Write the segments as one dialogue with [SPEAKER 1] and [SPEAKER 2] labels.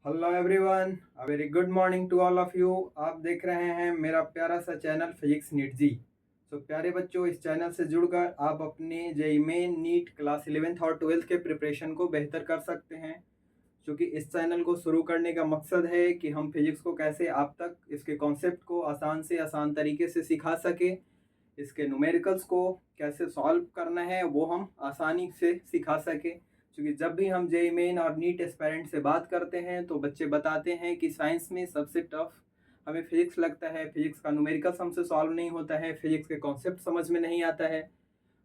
[SPEAKER 1] Hello everyone, a very good morning to all of you. आप देख रहे हैं मेरा प्यारा सा चैनल फिजिक्स नीट जी। तो प्यारे बच्चों, इस चैनल से जुड़कर आप अपने JEE main NEET class 11th और 12th के प्रिपरेशन को बेहतर कर सकते हैं। क्योंकि इस चैनल को शुरू करने का मकसद है कि हम फिजिक्स को कैसे आप तक इसके कॉन्सेप्ट को आसान से आसान तरीके से सिखा सके, इसके न्यूमेरिकल्स को कैसे सॉल्व करना है वो हम आसानी से सिखा सके। क्योंकि जब भी हम जेई मेन और नीट एस्पायरेंट से बात करते हैं तो बच्चे बताते हैं कि साइंस में सबसे टफ हमें फिजिक्स लगता है, फिजिक्स का न्यूमेरिकल्स हमसे सॉल्व नहीं होता है, फिजिक्स के कॉन्सेप्ट समझ में नहीं आता है।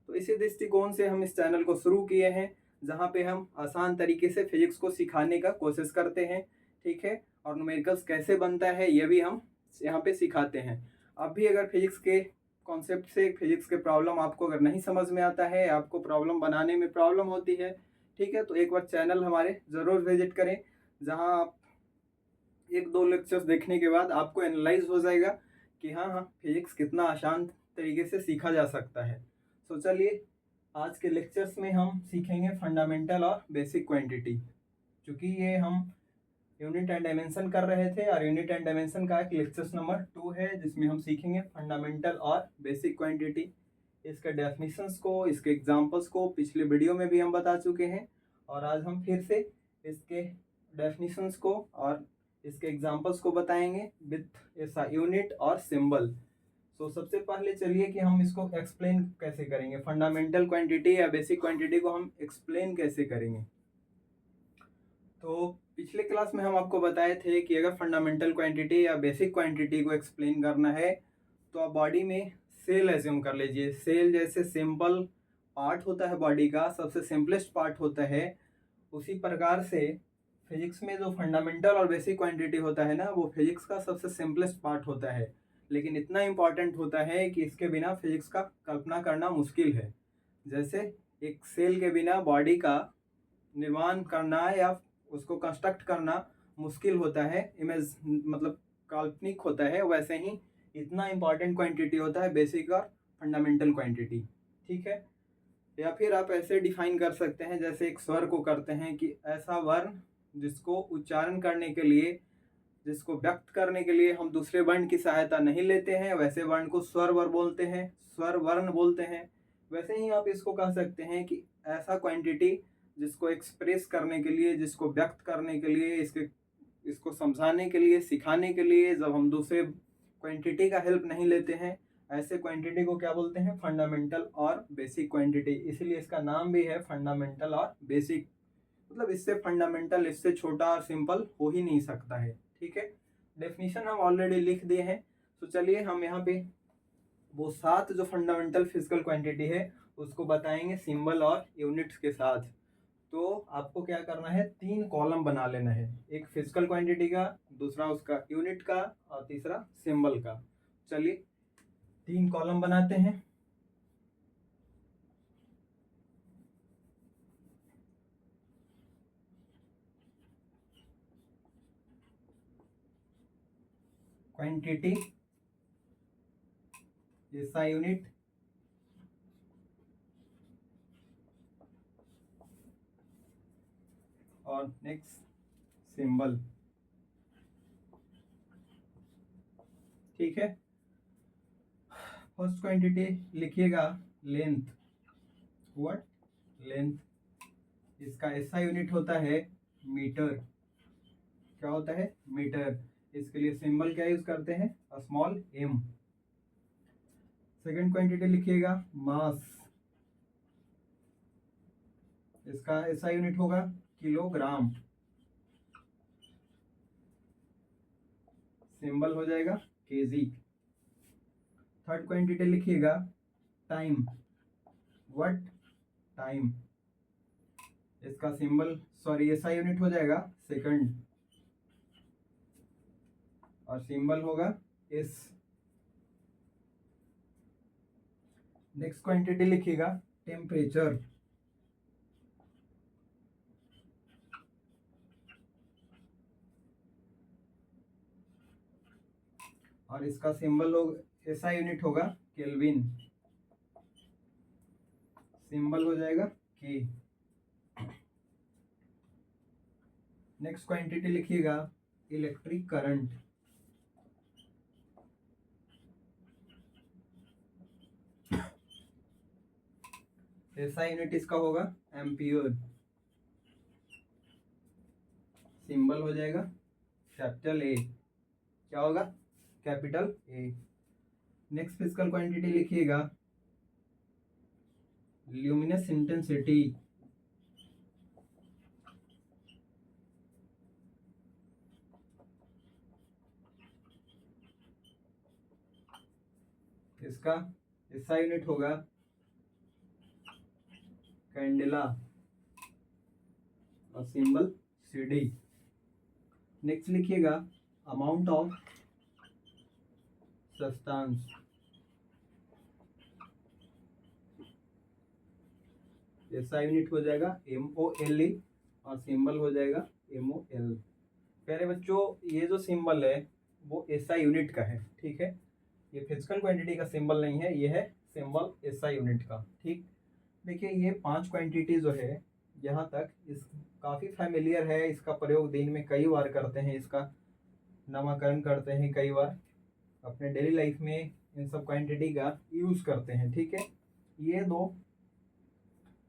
[SPEAKER 1] तो इसी दृष्टिकोण से हम इस चैनल को शुरू किए हैं, जहाँ पे हम आसान तरीके से फिजिक्स को सिखाने का कोशिश करते हैं। ठीक है, और न्यूमेरिकल्स कैसे बनता है ये भी हम यहाँ पे सिखाते हैं। अब भी अगर फिजिक्स के कॉन्सेप्ट से फिजिक्स के प्रॉब्लम आपको अगर नहीं समझ में आता है, आपको प्रॉब्लम बनाने में प्रॉब्लम होती है, ठीक है, तो एक बार चैनल हमारे ज़रूर विजिट करें, जहाँ आप एक दो लेक्चर्स देखने के बाद आपको एनालाइज हो जाएगा कि हाँ हाँ फिजिक्स कितना आसान तरीके से सीखा जा सकता है। तो चलिए, आज के लेक्चर्स में हम सीखेंगे फंडामेंटल और बेसिक क्वांटिटी। क्योंकि ये हम यूनिट एंड डायमेंशन कर रहे थे और यूनिट एंड डायमेंशन का एक लेक्चर्स नंबर 2 है, जिसमें हम सीखेंगे फंडामेंटल और बेसिक क्वांटिटी। इसके डेफिनेशंस को, इसके एग्जांपल्स को पिछले वीडियो में भी हम बता चुके हैं, और आज हम फिर से इसके डेफिनेशंस को और इसके एग्जांपल्स को बताएंगे विथ ऐसा यूनिट और सिंबल। तो सबसे पहले चलिए कि हम इसको एक्सप्लेन कैसे करेंगे, फंडामेंटल क्वांटिटी या बेसिक क्वांटिटी को हम एक्सप्लेन कैसे करेंगे। तो पिछले क्लास में हम आपको बताए थे कि अगर फंडामेंटल क्वांटिटी या बेसिक क्वांटिटी को एक्सप्लेन करना है तो आप बॉडी में सेल एज्यूम कर लीजिए। सेल जैसे सिंपल पार्ट होता है बॉडी का, सबसे सिंपलेस्ट पार्ट होता है, उसी प्रकार से फिजिक्स में जो फंडामेंटल और बेसिक क्वांटिटी होता है ना, वो फिजिक्स का सबसे सिंपलेस्ट पार्ट होता है, लेकिन इतना इम्पॉर्टेंट होता है कि इसके बिना फिजिक्स का कल्पना करना मुश्किल है। जैसे एक सेल के बिना बॉडी का निर्माण करना या उसको कंस्ट्रक्ट करना मुश्किल होता है, इमेज मतलब काल्पनिक होता है, वैसे ही इतना इम्पॉर्टेंट क्वांटिटी होता है बेसिक और फंडामेंटल क्वांटिटी। ठीक है, या फिर आप ऐसे डिफाइन कर सकते हैं जैसे एक स्वर को करते हैं कि ऐसा वर्ण जिसको उच्चारण करने के लिए, जिसको व्यक्त करने के लिए हम दूसरे वर्ण की सहायता नहीं लेते हैं, वैसे वर्ण को स्वर वर्ण बोलते हैं, स्वर वर्ण बोलते हैं। वैसे ही आप इसको कह सकते हैं कि ऐसा क्वांटिटी जिसको एक्सप्रेस करने के लिए, जिसको व्यक्त करने के लिए, इसको समझाने के लिए, सिखाने के लिए जब हम दूसरे क्वांटिटी का हेल्प नहीं लेते हैं, ऐसे क्वांटिटी को क्या बोलते हैं, फंडामेंटल और बेसिक क्वांटिटी। इसीलिए इसका नाम भी है फंडामेंटल और बेसिक। मतलब इससे फंडामेंटल, इससे छोटा और सिंपल हो ही नहीं सकता है। ठीक है, डेफिनेशन हम ऑलरेडी लिख दिए हैं। तो चलिए हम यहाँ पे वो 7 जो फंडामेंटल फिजिकल क्वांटिटी है उसको बताएंगे सिंबल और यूनिट्स के साथ। तो आपको क्या करना है, 3 कॉलम बना लेना है, एक फिजिकल क्वांटिटी का, दूसरा उसका यूनिट का, और तीसरा सिंबल का। चलिए 3 कॉलम बनाते हैं। क्वांटिटी, इसका यूनिट, और नेक्स्ट सिंबल। ठीक है, फर्स्ट क्वांटिटी लिखिएगा लेंथ। What, length. इसका ऐसा यूनिट होता है मीटर। क्या होता है, मीटर। इसके लिए सिंबल क्या यूज करते हैं, स्मॉल एम। सेकंड क्वांटिटी लिखिएगा मास। इसका ऐसा यूनिट होगा किलोग्राम। सिंबल हो जाएगा केजी। थर्ड क्वांटिटी लिखिएगा टाइम। What, time. इसका सिंबल, सॉरी, ऐसा यूनिट हो जाएगा सेकंड, और सिंबल होगा एस। नेक्स्ट क्वांटिटी लिखिएगा टेम्परेचर। और इसका सिंबल ऐसा यूनिट होगा केल्विन। सिंबल हो जाएगा के। नेक्स्ट क्वांटिटी लिखिएगा इलेक्ट्रिक करंट। ऐसा यूनिट इसका होगा एम्पियर, सिंबल हो जाएगा कैपिटल ए। क्या होगा? Capital A. Next physical quantity लिखिएगा ल्यूमिनस इंटेंसिटी। इसका ऐसा यूनिट होगा कैंडेला और सिंबल CD। नेक्स्ट लिखिएगा अमाउंट ऑफ सब्सटेंस। ऐसा यूनिट हो जाएगा MOLE और सिंबल हो जाएगा MOL। प्यारे बच्चों, ये जो सिंबल है वो ऐसा यूनिट का है, ठीक है। ये फिजिकल क्वांटिटी का सिंबल नहीं है, ये है सिंबल ऐसा यूनिट का, ठीक। देखिए ये 5 क्वांटिटी जो है यहाँ तक इस काफ़ी फैमिलियर है। इसका प्रयोग दिन में कई बार करते हैं, इसका नामकरण करते हैं कई बार, अपने डेली लाइफ में इन सब क्वांटिटी का यूज़ करते हैं, ठीक है। ये दो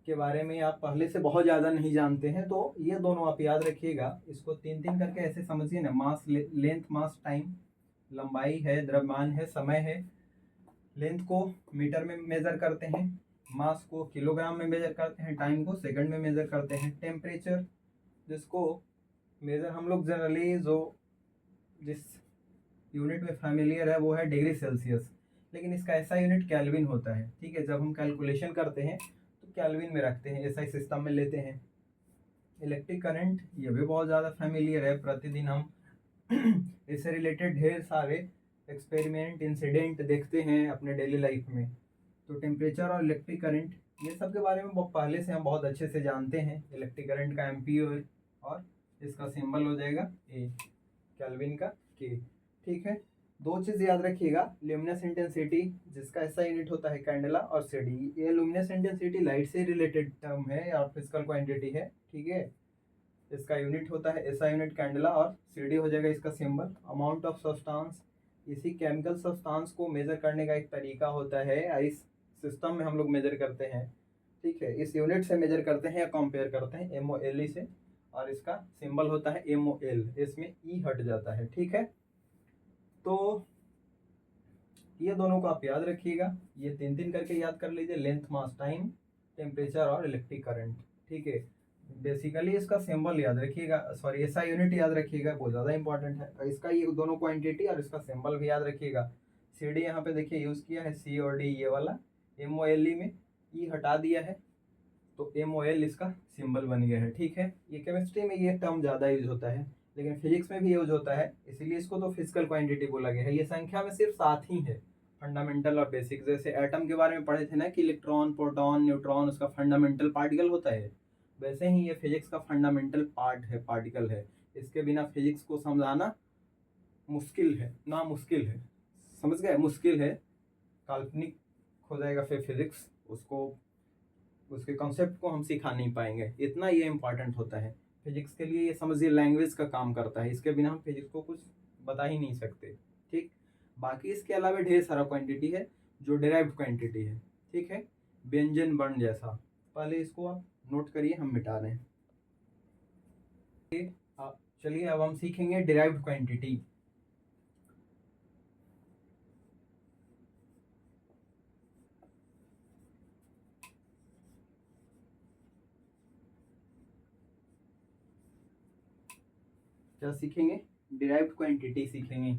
[SPEAKER 1] के बारे में आप पहले से बहुत ज़्यादा नहीं जानते हैं, तो ये दोनों आप याद रखिएगा। इसको 3-3 करके ऐसे समझिए ना, मास लेंथ, मास टाइम, लंबाई है, द्रव्यमान है, समय है। लेंथ को मीटर में मेजर करते हैं, मास को किलोग्राम में मेजर करते हैं, टाइम को सेकंड में मेजर करते हैं। टेम्परेचर जिसको मेजर हम लोग जनरली जो जिस यूनिट में फैमिलियर है वो है डिग्री सेल्सियस, लेकिन इसका ऐसा यूनिट केल्विन होता है, ठीक है। जब हम कैलकुलेशन करते हैं तो केल्विन में रखते हैं, ऐसा ही सिस्टम में लेते हैं। इलेक्ट्रिक करंट ये भी बहुत ज़्यादा फैमिलियर है, प्रतिदिन हम इससे रिलेटेड ढेर सारे एक्सपेरिमेंट, इंसिडेंट देखते हैं अपने डेली लाइफ में। तो टेम्परेचर और इलेक्ट्रिक करंट ये सब के बारे में पहले से हम बहुत अच्छे से जानते हैं। इलेक्ट्रिक करंट का एम्पियर और इसका सिंबल हो जाएगा ए, केल्विन का के, ठीक है। 2 चीज़ याद रखिएगा, ल्यूमिनस इंटेंसिटी जिसका ऐसा यूनिट होता है कैंडेला, और CD। ये ल्यूमिनस इंटेंसिटी लाइट से रिलेटेड टर्म है और फिजिकल क्वांटिटी है, ठीक है। इसका यूनिट होता है ऐसा यूनिट कैंडेला, और CD हो जाएगा इसका सिंबल। अमाउंट ऑफ सब्सटेंस, इसी केमिकल सब्सटेंस को मेजर करने का एक तरीका होता है, और इस सिस्टम में हम लोग मेजर करते हैं, ठीक है। इस यूनिट से मेजर करते हैं या कंपेयर करते हैं MOLE से, और इसका सिंबल होता है MOL, इसमें E हट जाता है, ठीक है। तो ये दोनों को आप याद रखिएगा, ये 3-3 करके याद कर लीजिए, लेंथ, मास, टाइम, टेम्परेचर और इलेक्ट्रिक करंट, ठीक है। बेसिकली इसका सिंबल याद रखिएगा, सॉरी ऐसा यूनिट याद रखिएगा, बहुत ज़्यादा इंपॉर्टेंट है। इसका ये दोनों क्वांटिटी और इसका सिंबल भी याद रखिएगा। CD यहाँ पे देखिए यूज़ किया है, C और D ये वाला। MOLE में E हटा दिया है, तो MOL इसका सिंबल बन गया है, ठीक है। ये केमिस्ट्री में ये टर्म ज़्यादा यूज होता है, लेकिन फिजिक्स में भी यूज होता है, इसीलिए इसको तो फिजिकल क्वांटिटी बोला गया है। ये संख्या में सिर्फ 7 ही है, फंडामेंटल और बेसिक। जैसे एटम के बारे में पढ़े थे ना कि इलेक्ट्रॉन, प्रोटॉन, न्यूट्रॉन उसका फंडामेंटल पार्टिकल होता है, वैसे ही ये फिजिक्स का फंडामेंटल पार्ट है, पार्टिकल है। इसके बिना फिजिक्स को समझाना मुश्किल है, ना मुश्किल है, समझ गए, मुश्किल है, काल्पनिक हो जाएगा फिर फिजिक्स, उसको उसके कॉन्सेप्ट को हम सिखा नहीं पाएंगे, इतना ये इंपॉर्टेंट होता है फिजिक्स के लिए। ये समझिए लैंग्वेज का काम करता है, इसके बिना हम फिजिक्स को कुछ बता ही नहीं सकते, ठीक। बाकी इसके अलावा ढेर सारा क्वांटिटी है जो डिराइव्ड क्वांटिटी है, ठीक है, व्यंजन वर्ण जैसा। पहले इसको आप नोट करिए, हम मिटा रहे हैं। चलिए अब हम सीखेंगे डिराइव्ड क्वांटिटी। क्या सीखेंगे? डिराइव्ड क्वांटिटी सीखेंगे।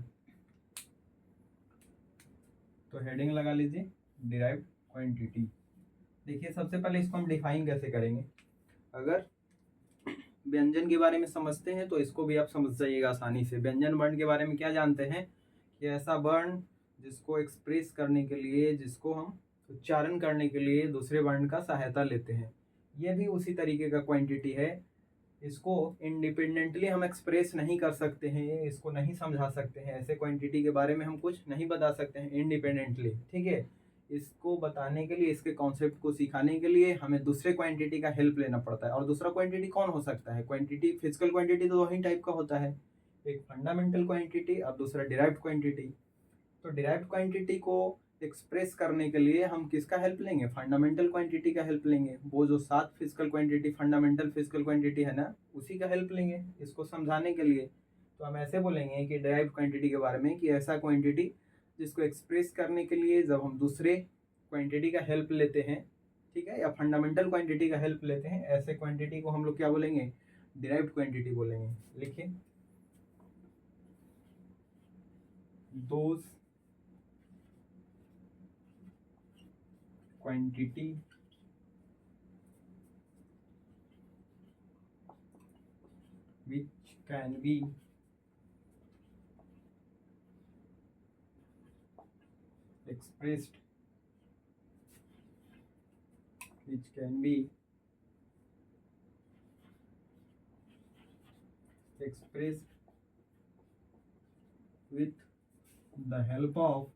[SPEAKER 1] तो हेडिंग लगा लीजिए डिराइव्ड क्वांटिटी। देखिए सबसे पहले इसको हम डिफाइन कैसे करेंगे। अगर व्यंजन के बारे में समझते हैं तो इसको भी आप समझ जाइएगा आसानी से। व्यंजन वर्ण के बारे में क्या जानते हैं कि ऐसा वर्ण जिसको एक्सप्रेस करने के लिए, जिसको हम उच्चारण करने के लिए दूसरे वर्ण का सहायता लेते हैं। यह भी उसी तरीके का क्वांटिटी है। इसको इंडिपेंडेंटली हम एक्सप्रेस नहीं कर सकते हैं, इसको नहीं समझा सकते हैं, ऐसे क्वांटिटी के बारे में हम कुछ नहीं बता सकते हैं इंडिपेंडेंटली, ठीक है। इसको बताने के लिए, इसके कॉन्सेप्ट को सिखाने के लिए हमें दूसरे क्वांटिटी का हेल्प लेना पड़ता है। और दूसरा क्वांटिटी कौन हो सकता है? क्वांटिटी, फिजिकल क्वांटिटी तो वही टाइप का होता है, एक फंडामेंटल क्वांटिटी और दूसरा डिराइव्ड क्वांटिटी। तो डिराइव्ड क्वांटिटी को एक्सप्रेस करने के लिए हम किसका हेल्प लेंगे? फंडामेंटल क्वांटिटी का हेल्प लेंगे। वो जो 7 physical quantity, fundamental physical quantity है ना, उसी का हेल्प लेंगे इसको समझाने के लिए। तो हम ऐसे बोलेंगे कि डिराइव्ड क्वांटिटी के बारे में कि ऐसा क्वांटिटी जिसको एक्सप्रेस करने के लिए जब हम दूसरे क्वांटिटी का हेल्प लेते हैं, ठीक है, या फंडामेंटल क्वांटिटी का हेल्प लेते हैं, ऐसे क्वांटिटी को हम लोग क्या बोलेंगे? डिराइव्ड क्वांटिटी बोलेंगे। लिखिए, those quantity which can be expressed with the help of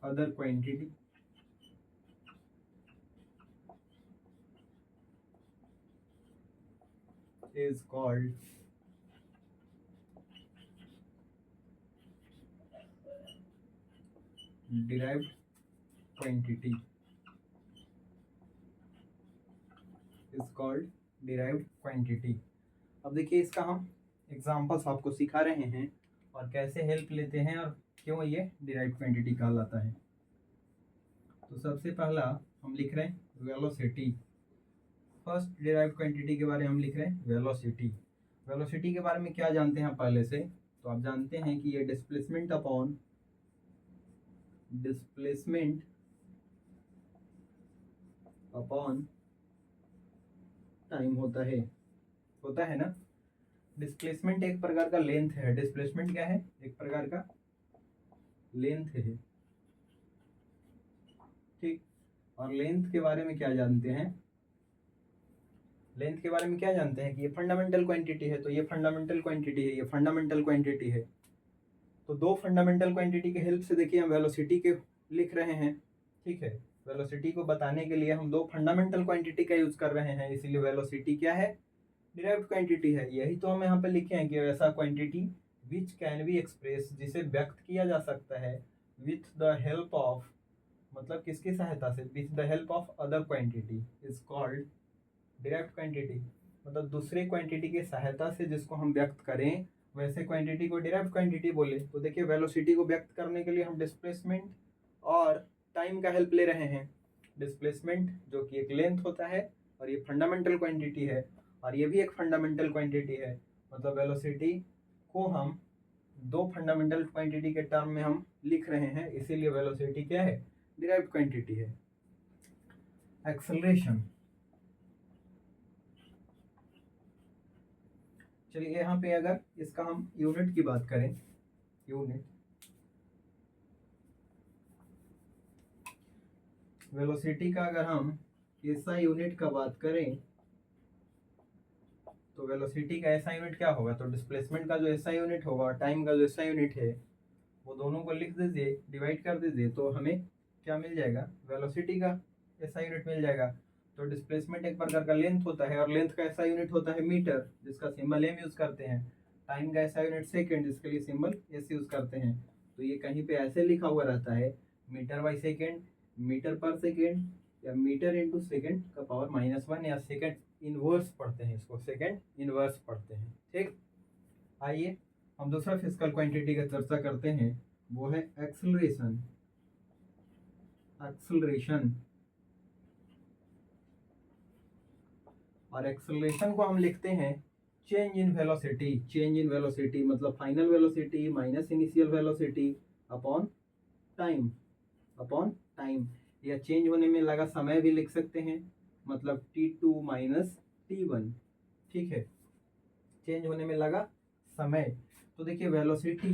[SPEAKER 1] other quantity is called derived quantity, is called derived quantity। अब देखिए, इसका हम एग्जांपल्स आपको सिखा रहे हैं और कैसे हेल्प लेते हैं और क्यों ये डिराइव्ड क्वांटिटी कहलाता है। तो सबसे पहला हम लिख रहे हैं वेलोसिटी। फर्स्ट डिराइव्ड क्वांटिटी के बारे में हम लिख रहे हैं वेलोसिटी। वेलोसिटी के बारे में क्या जानते हैं आप पहले से? तो आप जानते हैं कि ये डिस्प्लेसमेंट अपॉन टाइम होता है ना। डिस्प्लेसमेंट एक प्रकार का लेंथ है। डिस्प्लेसमेंट क्या है? एक प्रकार का लेंथ है, ठीक। और लेंथ के बारे में क्या जानते हैं? लेंथ के बारे में क्या जानते हैं कि ये फंडामेंटल क्वांटिटी है, तो ये फंडामेंटल क्वांटिटी है, ये फंडामेंटल क्वांटिटी है। तो दो फंडामेंटल क्वांटिटी के हेल्प से देखिए हम वेलोसिटी के लिख रहे हैं, ठीक है। वेलोसिटी को बताने के लिए हम दो फंडामेंटल क्वांटिटी का यूज कर रहे हैं, इसीलिए वेलोसिटी क्या है? डिराइव्ड क्वांटिटी है। यही तो हम यहाँ पे लिखे हैं कि ऐसा quantity which can be express, जिसे व्यक्त किया जा सकता है विथ द हेल्प ऑफ, मतलब किसकी सहायता से? With the help of other quantity is called derived quantity. मतलब दूसरे क्वांटिटी की सहायता से जिसको हम व्यक्त करें, वैसे क्वांटिटी को डिराइव्ड क्वांटिटी बोले। तो देखिए, वेलोसिटी को व्यक्त करने के लिए हम डिस्प्लेसमेंट और टाइम का हेल्प ले रहे हैं। डिस्प्लेसमेंट जो कि एक लेंथ होता है और ये फंडामेंटल क्वांटिटी है, और ये भी एक फंडामेंटल क्वांटिटी है। मतलब वेलोसिटी को हम दो फंडामेंटल क्वांटिटी के टर्म में हम लिख रहे हैं, इसीलिए वेलोसिटी क्या है? डिराइव्ड क्वांटिटी है। एक्सेलरेशन, चलिए यहाँ पे अगर इसका हम यूनिट की बात करें, यूनिट वेलोसिटी का अगर हम ऐसा यूनिट का बात करें, तो वेलोसिटी का ऐसा यूनिट क्या होगा? तो डिस्प्लेसमेंट का जो ऐसा यूनिट होगा और टाइम का जो ऐसा यूनिट है, वो दोनों को लिख दीजिए, डिवाइड कर दीजिए, तो हमें क्या मिल जाएगा? वेलोसिटी का ऐसा यूनिट मिल जाएगा। तो डिस्प्लेसमेंट एक प्रकार का लेंथ होता है और लेंथ का ऐसा यूनिट होता है मीटर, जिसका सिंबल एम यूज करते हैं। टाइम का ऐसा यूनिट सेकेंड, जिसके लिए सिंबल एस यूज करते हैं। तो ये कहीं पे ऐसे लिखा हुआ रहता है metre by second, metre per second, या मीटर इंटू सेकेंड का पावर -1, या सेकेंड इनवर्स पढ़ते हैं इसको, सेकेंड इनवर्स पढ़ते हैं, ठीक। आइए हम दूसरा फिजिकल क्वांटिटी का चर्चा करते हैं, वो है एक्सेलरेशन। और एक्सेलरेशन को हम लिखते हैं change in velocity. Change in velocity मतलब final velocity minus initial velocity upon time, या चेंज होने में लगा समय भी लिख सकते हैं, मतलब t2 माइनस t1, ठीक है। चेंज होने में लगा समय। तो देखिए, वेलोसिटी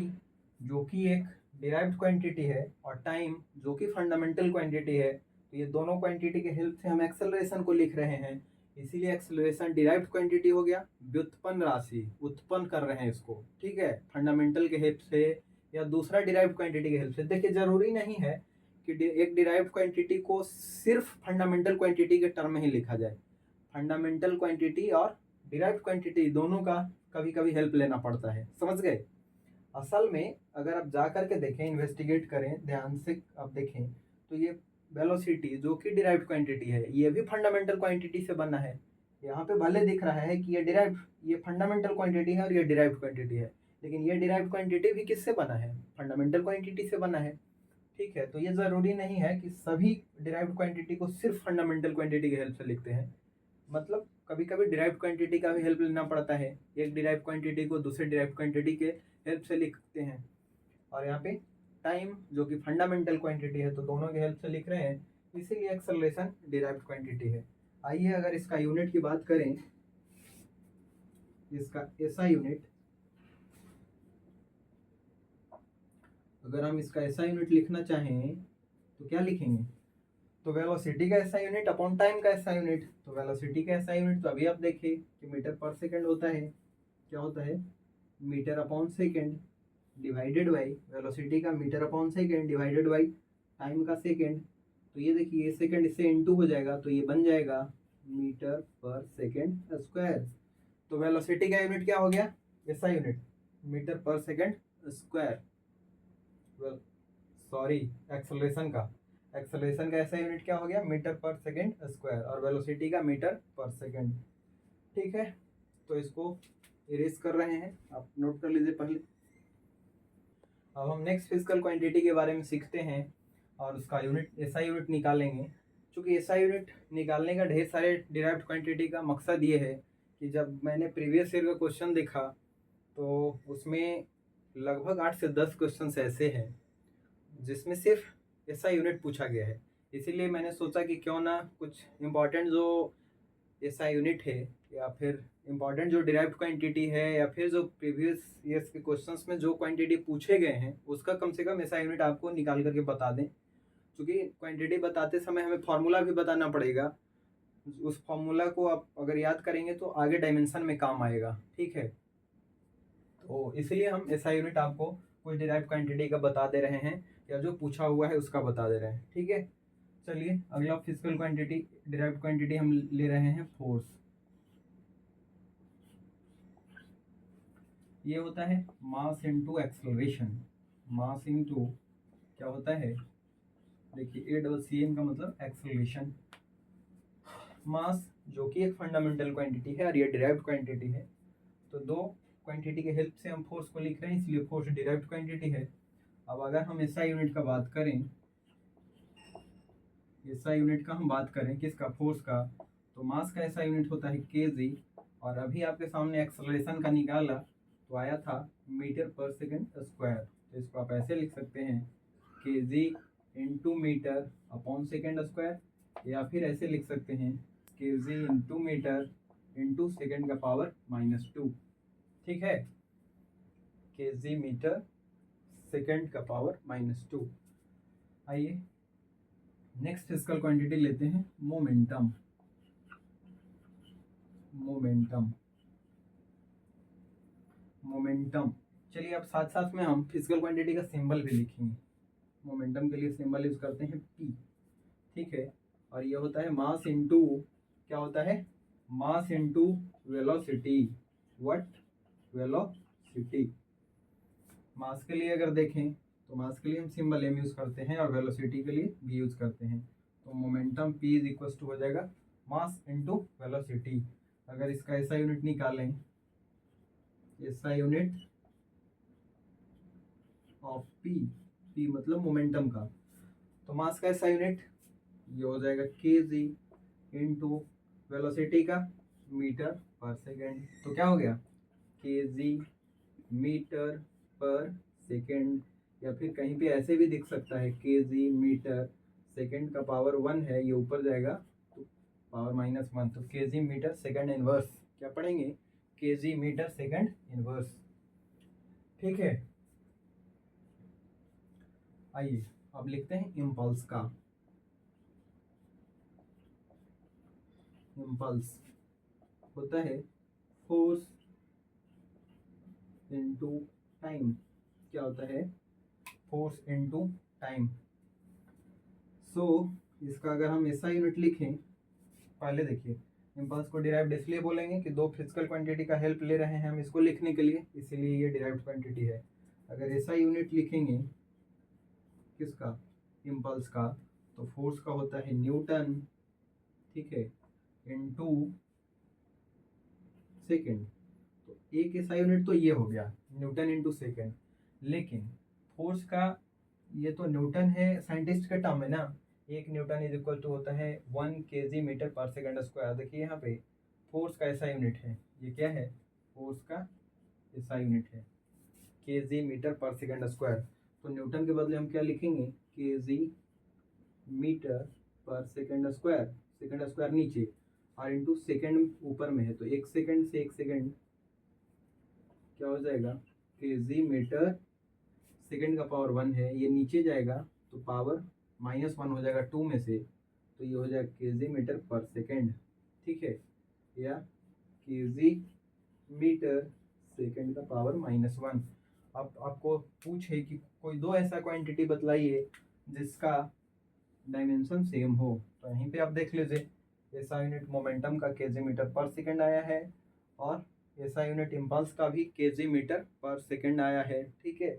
[SPEAKER 1] जो कि एक डिराइव्ड क्वांटिटी है और टाइम जो कि फंडामेंटल क्वांटिटी है, तो ये दोनों क्वांटिटी के हेल्प से हम एक्सेलरेशन को लिख रहे हैं। इसीलिए एक्सेलरेशन डिराइव्ड क्वांटिटी हो गया, व्युत्पन्न राशि, उत्पन्न कर रहे हैं इसको, ठीक है, फंडामेंटल के हेल्प से या दूसरा डिराइव्ड क्वांटिटी के हेल्प से। देखिए जरूरी नहीं है कि एक डिराइव्ड क्वांटिटी को सिर्फ फंडामेंटल क्वांटिटी के टर्म में ही लिखा जाए। फंडामेंटल क्वांटिटी और डिराइव्ड क्वांटिटी दोनों का कभी कभी हेल्प लेना पड़ता है, समझ गए। असल में अगर आप जा करके देखें, इन्वेस्टिगेट करें, ध्यान से आप देखें, तो ये वेलोसिटी जो कि डिराइव्ड क्वांटिटी है, ये भी फंडामेंटल क्वांटिटी से बना है। यहाँ पे भले दिख रहा है कि ये फंडामेंटल क्वांटिटी है और ये डिराइव्ड क्वांटिटी है, लेकिन ये डिराइव्ड क्वांटिटी भी किससे बना है? फंडामेंटल क्वांटिटी से बना है, ठीक है। तो ये ज़रूरी नहीं है कि सभी डिराइव्ड क्वांटिटी को सिर्फ फंडामेंटल क्वांटिटी की हेल्प से लिखते हैं। मतलब कभी कभी डिराइव्ड क्वांटिटी का भी हेल्प लेना पड़ता है, एक डिराइव्ड क्वांटिटी को दूसरे डिराइव्ड क्वांटिटी के हेल्प से लिखते हैं। और यहाँ पे टाइम जो कि फंडामेंटल क्वांटिटी है, तो दोनों के हेल्प से लिख रहे हैं, इसीलिए एक्सेलरेशन डिराइव्ड क्वांटिटी है। आइए अगर इसका यूनिट की बात करें, इसका एसआई यूनिट, अगर हम इसका एसआई यूनिट लिखना चाहें तो क्या लिखेंगे? तो वेलोसिटी का एसआई यूनिट अपॉन टाइम का एसआई यूनिट। तो वेलोसिटी का एसआई यूनिट तो अभी आप देखिए कि मीटर पर सेकंड होता है। क्या होता है? Metre upon second divided by velocity का metre upon second divided by time का सेकंड। तो ये देखिए सेकंड इससे इनटू हो जाएगा, तो ये बन जाएगा मीटर पर सेकंड स्क्वायर। तो वेलोसिटी का यूनिट क्या हो गया? एसआई यूनिट मीटर पर सेकंड स्क्वायर। सॉरी, एक्सेलरेशन का एसआई यूनिट क्या हो गया? मीटर पर सेकंड स्क्वायर, और वेलोसिटी का मीटर पर सेकंड, ठीक है। तो इसको इरेज कर रहे हैं, आप नोट कर लीजिए पहले। अब हम नेक्स्ट फिजिकल क्वांटिटी के बारे में सीखते हैं और उसका यूनिट एसआई यूनिट निकालेंगे। क्योंकि एसआई यूनिट निकालने का ढेर सारे डिराइव्ड क्वांटिटी का मकसद ये है कि जब मैंने प्रीवियस ईयर का क्वेश्चन देखा तो उसमें लगभग 8 से 10 क्वेश्चन ऐसे हैं जिसमें सिर्फ एसआई यूनिट पूछा गया है। इसीलिए मैंने सोचा कि क्यों ना कुछ इम्पॉर्टेंट जो एसआई यूनिट है, या फिर इम्पॉर्टेंट जो डिराइव्ड क्वांटिटी है, या फिर जो प्रीवियस ईयर्स के क्वेश्चंस में जो क्वांटिटी पूछे गए हैं उसका कम से कम एसआई यूनिट आपको निकाल करके बता दें। क्योंकि क्वांटिटी बताते समय हमें फार्मूला भी बताना पड़ेगा, उस फार्मूला को आप अगर याद करेंगे तो आगे डायमेंशन में काम आएगा, ठीक है। तो इसलिए हम एसआई यूनिट आपको कुछ डिराइव्ड क्वांटिटी का बता दे रहे हैं, या जो पूछा हुआ है उसका बता दे रहे हैं, ठीक है। चलिए अगला फिजिकल क्वांटिटी, डिराइव्ड क्वांटिटी हम ले रहे हैं फोर्स। ये होता है mass into acceleration. Mass into क्या होता है? देखिए ACM का मतलब एक्सेलरेशन। मास जो कि एक फंडामेंटल क्वांटिटी है और ये डिराइव्ड क्वांटिटी है, तो दो क्वांटिटी के हेल्प से हम फोर्स को लिख रहे हैं, इसलिए फोर्स डिराइव्ड क्वांटिटी है। अब अगर हम एसआई यूनिट का बात करें, एसआई यूनिट का हम बात करें किसका? फोर्स का। तो मास का एसआई यूनिट होता है केजी, और अभी आपके सामने एक्सेलरेशन का निकाला तो आया था मीटर पर सेकंड स्क्वायर। तो इसको आप ऐसे लिख सकते हैं KG into metre upon second square, या फिर ऐसे लिख सकते हैं KG into metre into second का पावर -2, ठीक है। केजी मीटर सेकंड का पावर -2। आइए नेक्स्ट फिजिकल क्वांटिटी लेते हैं मोमेंटम। मोमेंटम मोमेंटम चलिए अब साथ साथ में हम फिजिकल क्वांटिटी का सिंबल भी लिखेंगे। मोमेंटम के लिए सिंबल यूज करते हैं P, ठीक है। और ये होता है मास इनटू, क्या होता है? Mass into velocity. What? Velocity. Mass के लिए अगर देखें तो मास के लिए हम सिंबल M यूज करते हैं और वेलोसिटी के लिए V यूज करते हैं। तो momentum P is equal to हो जाएगा मास इनटू वेलोसिटी। अगर इसका ऐसा यूनिट निकालें, ऐसा यूनिट ऑफ P मतलब मोमेंटम का, तो मास का ऐसा यूनिट ये हो जाएगा kg इंटू वेलोसिटी का मीटर पर सेकेंड। तो क्या हो गया? kg मीटर पर सेकेंड, या फिर कहीं पे ऐसे भी दिख सकता है kg मीटर सेकेंड का पावर 1 है, ये ऊपर जाएगा तो पावर -1। तो kg मीटर सेकेंड इनवर्स क्या पढ़ेंगे? kg मीटर सेकेंड इनवर्स, ठीक है। आइए अब लिखते हैं इम्पल्स का। इम्पल्स होता है फोर्स इनटू टाइम। क्या होता है? Force into time. सो इसका अगर हम ऐसा यूनिट लिखें, पहले देखिए इम्पल्स को डिराइव्ड इसलिए बोलेंगे कि दो फिजिकल क्वांटिटी का हेल्प ले रहे हैं हम इसको लिखने के लिए, इसीलिए ये डिराइव्ड क्वांटिटी है। अगर ऐसा यूनिट लिखेंगे किसका? इम्पल्स का, तो फोर्स का होता है न्यूटन, ठीक है, इनटू सेकेंड। तो एक ऐसा यूनिट तो ये हो गया न्यूटन इनटू सेकेंड। लेकिन फोर्स का ये तो न्यूटन है साइंटिस्ट के टर्म में ना, एक न्यूटन इज इक्वल टू होता है 1 kg metre per second square. देखिए यहाँ पे फोर्स का ऐसा यूनिट है, ये क्या है? फोर्स का ऐसा यूनिट है kg metre per second square. तो न्यूटन के बदले हम क्या लिखेंगे? kg metre per second square, second square नीचे और इंटू सेकेंड ऊपर में है, तो एक सेकेंड से एक सेकेंड क्या हो जाएगा? kg मीटर सेकेंड का पावर 1 है, ये नीचे जाएगा तो पावर -1 हो जाएगा 2 में से, तो ये हो जाएगा kg मीटर पर सेकेंड, ठीक है, या kg मीटर सेकेंड का पावर -1। अब आपको पूछे कि कोई दो ऐसा क्वांटिटी बतलाइए जिसका डायमेंशन सेम हो, तो यहीं पे आप देख लीजिए ऐसा यूनिट मोमेंटम का kg मीटर पर सेकेंड आया है और ऐसा यूनिट इम्पल्स का भी kg मीटर पर सेकेंड आया है, ठीक है।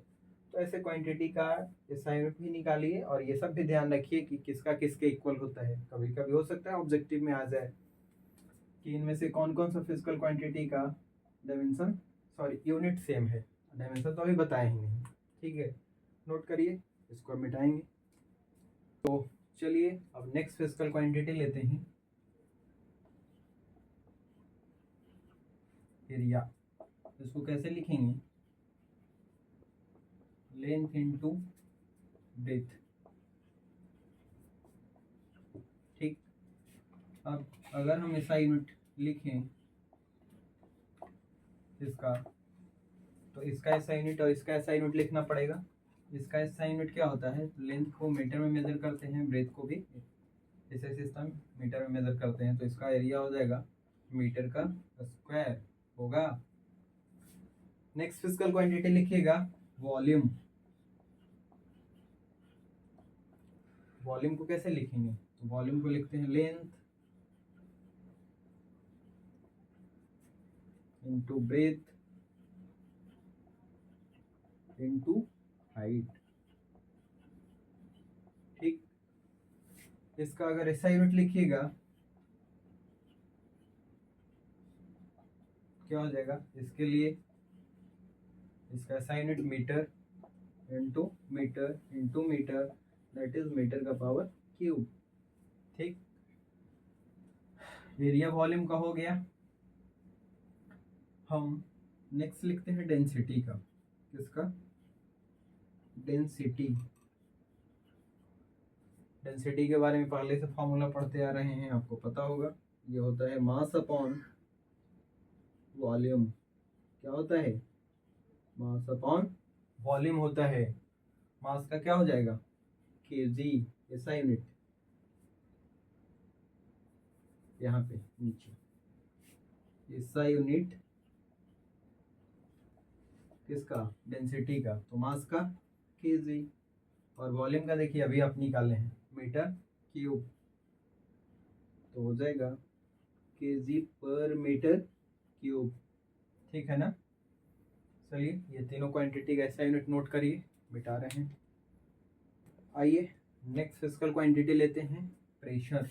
[SPEAKER 1] तो ऐसे क्वांटिटी का ऐसा यूनिट भी निकालिए और ये सब भी ध्यान रखिए कि किसका किसके इक्वल होता है। कभी कभी हो सकता है ऑब्जेक्टिव में आ जाए कि इनमें से कौन कौन सा फिजिकल क्वांटिटी का डायमेंशन यूनिट सेम है। डायमेंशन तो अभी बताया ही नहीं, ठीक है, नोट करिए, इसको मिटाएंगे। तो चलिए अब नेक्स्ट फिजिकल क्वांटिटी लेते हैं, एरिया। इसको कैसे लिखेंगे? लेंथ इनटू ब्रेथ, ठीक। अब अगर हम ऐसा यूनिट लिखें इसका, तो इसका ऐसा यूनिट और इसका ऐसा यूनिट लिखना पड़ेगा। इसका ऐसा यूनिट क्या होता है? लेंथ को मीटर में मेजर करते हैं, ब्रेथ को भी ऐसे सिस्टम मीटर में मेजर करते हैं, तो इसका एरिया हो जाएगा मीटर का स्क्वायर होगा। नेक्स्ट फिजिकल क्वांटिटी लिखिएगा वॉल्यूम। वॉल्यूम को कैसे लिखेंगे? तो वॉल्यूम को लिखते हैं length into breadth into height, ठीक। इसका अगर ऐसा यूनिट लिखिएगा क्या हो जाएगा? इसके लिए इसका ऐसा unit metre into metre, that is metre का पावर क्यूब, ठीक। एरिया वॉल्यूम का हो गया। हम नेक्स्ट लिखते हैं डेंसिटी का। किसका? डेंसिटी। डेंसिटी के बारे में पहले से फॉर्मूला पढ़ते आ रहे हैं, आपको पता होगा, ये होता है मास अपॉन वॉल्यूम। क्या होता है? मास अपॉन वॉल्यूम होता है। मास का क्या हो जाएगा? केजी, ऐसा यूनिट यहाँ पे नीचे, ऐसा यूनिट किसका? डेंसिटी का, तो मास का केजी, और वॉल्यूम का देखिए अभी आप निकाले हैं मीटर क्यूब, तो हो जाएगा केजी पर मीटर क्यूब, ठीक है ना। चलिए ये तीनों क्वांटिटी का ऐसा यूनिट नोट करिए, मिटा रहे हैं। आइए नेक्स्ट फिजिकल क्वांटिटी लेते हैं प्रेशर।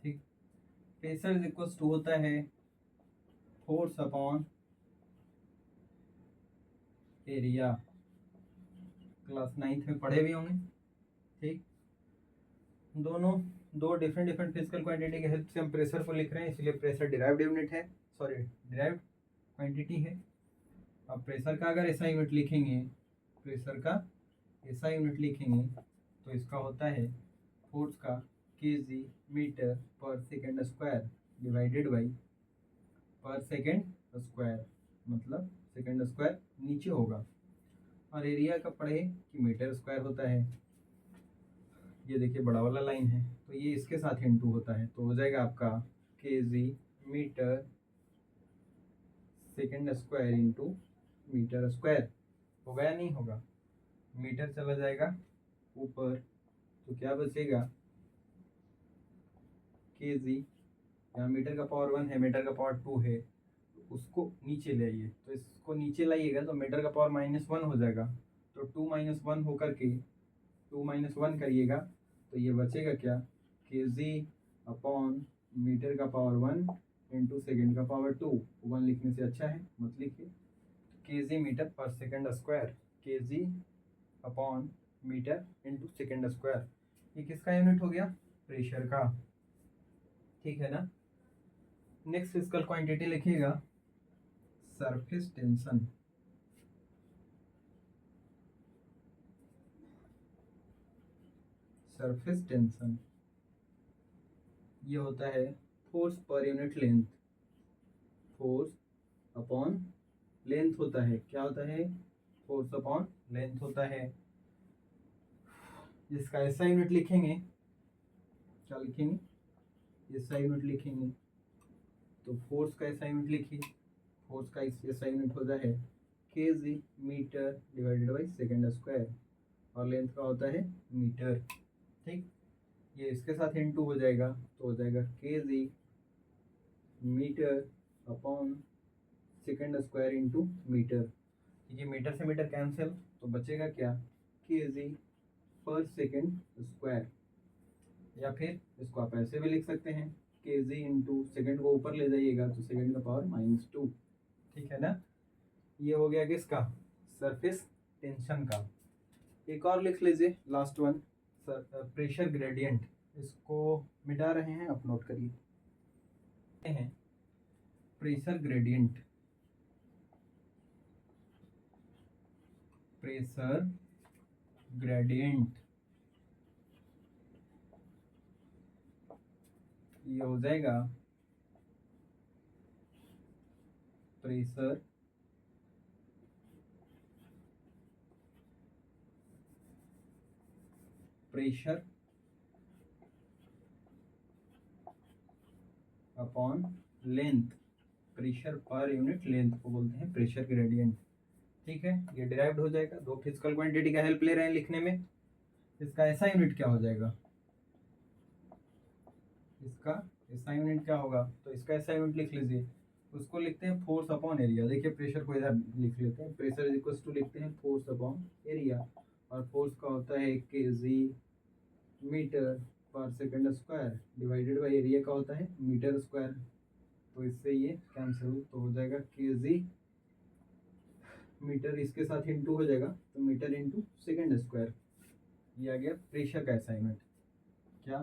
[SPEAKER 1] ठीक, प्रेशर इज इक्वल टू होता है force upon area. Class 9th में पढ़े भी होंगे, ठीक। दोनों दो डिफरेंट फिजिकल क्वांटिटी के हेल्प से हम प्रेशर को लिख रहे हैं, इसलिए प्रेशर डिराइव्ड यूनिट है, डिराइव्ड क्वांटिटी है। अब प्रेशर का अगर ऐसा यूनिट लिखेंगे, प्रेशर का ऐसा यूनिट लिखेंगे तो इसका होता है फोर्स का KG metre per second square divided by पर सेकेंड स्क्वायर, मतलब सेकेंड स्क्वायर नीचे होगा, और एरिया का पढ़े कि मीटर स्क्वायर होता है। ये देखिए बड़ा वाला लाइन है, तो ये इसके साथ इनटू होता है, तो हो जाएगा आपका KG metre second square into metre square. होगा या नहीं होगा? मीटर चला जाएगा ऊपर, तो क्या बचेगा? केजी, यहाँ मीटर का पावर 1 है, मीटर का पावर 2 है, उसको नीचे ले आइए, तो इसको नीचे लाइएगा तो मीटर का पावर -1 हो जाएगा, तो 2 - 1 होकर के 2 - 1 करिएगा तो ये बचेगा क्या? केजी अपॉन मीटर का पावर 1 इंटू सेकेंड का पावर 2। 1 लिखने से अच्छा है, मत लिखिए। KG metre per second square, KG upon metre into second square. ये किसका यूनिट हो गया? प्रेशर का, ठीक है ना। नेक्स्ट फिजिकल क्वांटिटी लिखिएगा सरफेस टेंशन। सरफेस टेंशन ये होता है force per unit length, force upon length होता है। क्या होता है? फोर्स अपॉन लेंथ होता है। जिसका ऐसा यूनिट लिखेंगे, क्या लिखेंगे? ऐसा यूनिट लिखेंगे, तो फोर्स का ऐसा यूनिट लिखिए, फोर्स का ऐसा यूनिट होता है KG metre divided by second square, और लेंथ का होता है मीटर, ठीक। ये इसके साथ इनटू हो जाएगा, तो हो जाएगा KG metre upon second square into metre. ठीक है, मीटर से मीटर कैंसिल, तो बचेगा क्या? केजी पर सेकेंड स्क्वायर। या फिर इसको आप ऐसे भी लिख सकते हैं, केजी इंटू सेकेंड को ऊपर ले जाइएगा तो सेकेंड का पावर -2, ठीक है ना। ये हो गया किसका? सरफेस टेंशन का। एक और लिख लीजिए, लास्ट वन, प्रेशर ग्रेडियंट। इसको मिटा रहे हैं, आप नोट करिए। हैं प्रेशर ग्रेडियंट, प्रेशर ग्रेडियंट ये हो जाएगा pressure pressure upon length, pressure per unit length को बोलते हैं प्रेशर ग्रेडियंट, ठीक है। ये डिराइव्ड हो जाएगा। दो फिजिकल क्वांटिटी का हेल्प ले रहे हैं लिखने में। इसका ऐसा यूनिट क्या हो जाएगा? इसका ऐसा यूनिट क्या होगा? तो इसका ऐसा यूनिट लिख लीजिए, उसको लिखते हैं फोर्स अपॉन एरिया। देखिए प्रेशर को इधर लिख लेते हैं, प्रेशर इज इक्वल टू लिखते हैं फोर्स अपॉन एरिया, और फोर्स का होता है केजी मीटर पर second square divided by area का होता है मीटर स्क्वायर। तो इससे ये कैंसिल, तो हो जाएगा केजी मीटर, इसके साथ इंटू हो जाएगा तो मीटर इंटू सेकेंड स्क्वायर। ये आ गया प्रेशर का ऐसा यूनिट, क्या?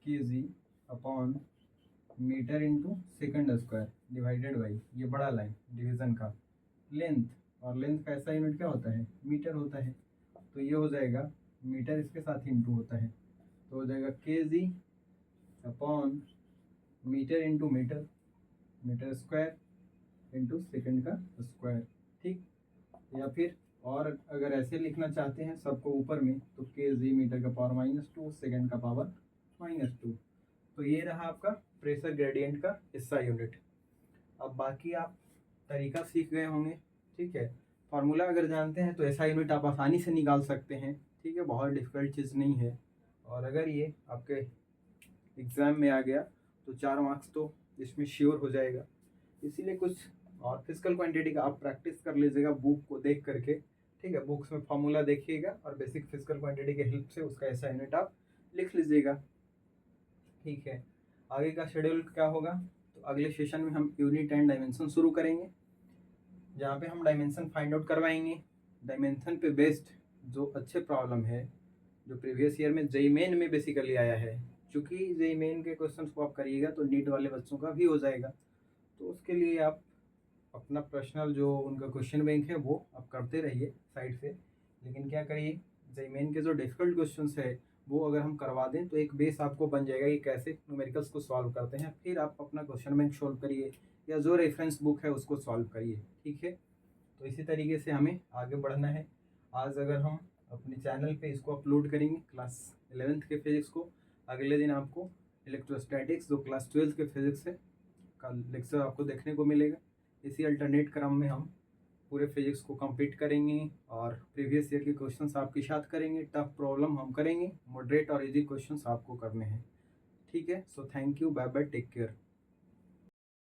[SPEAKER 1] KG upon metre into second square divided by, ये बड़ा लाइन डिवीजन का, लेंथ, और लेंथ का ऐसा यूनिट क्या होता है? मीटर होता है। तो ये हो जाएगा मीटर, इसके साथ इंटू होता है, तो हो जाएगा KG upon metre into metre, metre square into second का स्क्वायर, ठीक। या फिर और अगर ऐसे लिखना चाहते हैं सबको ऊपर में, तो केजी मीटर का पावर -2 सेकेंड का पावर -2। तो ये रहा आपका प्रेशर ग्रेडियंट का हिस्सा यूनिट। अब बाकी आप तरीका सीख गए होंगे, ठीक है। फार्मूला अगर जानते हैं तो ऐसा यूनिट आप आसानी से निकाल सकते हैं, ठीक है, बहुत डिफिकल्ट चीज़ नहीं है। और अगर ये आपके एग्ज़ाम में आ गया तो 4 मार्क्स तो इसमें श्योर हो जाएगा। इसीलिए कुछ और फिजिकल क्वांटिटी का आप प्रैक्टिस कर लीजिएगा बुक को देख करके, ठीक है। बुक्स में फार्मूला देखिएगा और बेसिक फिजिकल क्वांटिटी के हेल्प से उसका ऐसा यूनिट आप लिख लीजिएगा, ठीक है। आगे का शेड्यूल क्या होगा? तो अगले सेशन में हम यूनिट एंड डायमेंशन शुरू करेंगे, जहाँ पे हम डायमेंशन फाइंड आउट करवाएंगे। डायमेंशन पे बेस्ड जो अच्छे प्रॉब्लम है, जो प्रीवियस ईयर में जेईई मेन में बेसिकली आया है, चूँकि जेईई मेन के क्वेश्चन को आप करिएगा तो नीट वाले बच्चों का भी हो जाएगा। तो उसके लिए आप अपना पर्सनल जो उनका क्वेश्चन बैंक है वो आप करते रहिए साइड से, लेकिन क्या करिए, जेईई मेन के जो डिफिकल्ट क्वेश्चंस है वो अगर हम करवा दें तो एक बेस आपको बन जाएगा कि कैसे न्यूमेरिकल्स को सॉल्व करते हैं। फिर आप अपना क्वेश्चन बैंक सॉल्व करिए या जो रेफरेंस बुक है उसको सॉल्व करिए, ठीक है। तो इसी तरीके से हमें आगे बढ़ना है। आज अगर हम अपने चैनल पे इसको अपलोड करेंगे क्लास 11th के फिजिक्स को। अगले दिन आपको इलेक्ट्रोस्टैटिक्स जो क्लास 12th के फिजिक्स है का लेक्चर आपको देखने को मिलेगा। इसी अल्टरनेट क्रम में हम पूरे फिजिक्स को कंप्लीट करेंगे और प्रीवियस ईयर के क्वेश्चंस आपके साथ करेंगे। टफ प्रॉब्लम हम करेंगे, मॉडरेट और इजी क्वेश्चंस आपको करने हैं। ठीक है, so thank you, bye bye, take care.